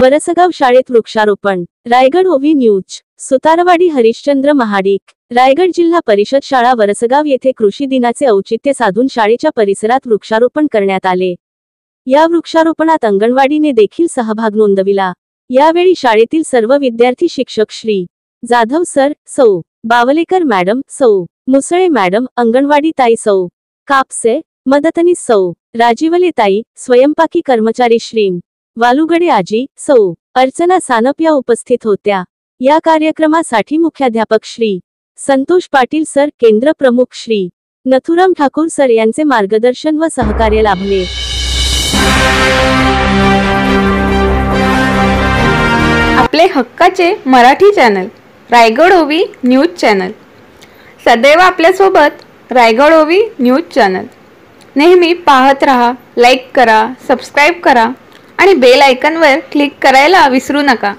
वरसगाव शाळेत वृक्षारोपण। रायगड ओवी न्यूज। सुतारवाडी हरिश्चंद्र महाडिक। रायगड जिल्हा परिषद शाळा वरसगाव येथे कृषी दिनाचे औचित्य साधून शाळेच्या परिसरात वृक्षारोपण करण्यात आले। या वृक्षारोपणात अंगणवाडीने देखील सहभाग नोंदविला। यावेळी शाळेतील सर्व विद्यार्थी, शिक्षक श्री जाधव सर, सौ बावलेकर मॅडम, सौ मुसळे मॅडम, अंगणवाडी ताई सौ कापसे, मदतनीस सौ राजीवले ताई, स्वयंपाकी कर्मचारी श्री वालुगडे आजी, सौ अर्चना सानप या उपस्थित होत्या। या कार्यक्रमासाठी मुख्याध्यापक श्री संतोष पाटील सर, केंद्र प्रमुख श्री नथुराम ठाकूर सर यांचे मार्गदर्शन व सहकार्य लाभले। आपले हक्काचे मराठी चॅनल रायगड ओवी न्यूज चॅनल सदैव आपल्यासोबत। रायगड ओवी न्यूज चॅनल नेहमी पाहत रहा, लाईक करा, सबस्क्राईब करा आणि बेल आयकॉनवर क्लिक करायला विसरू नका।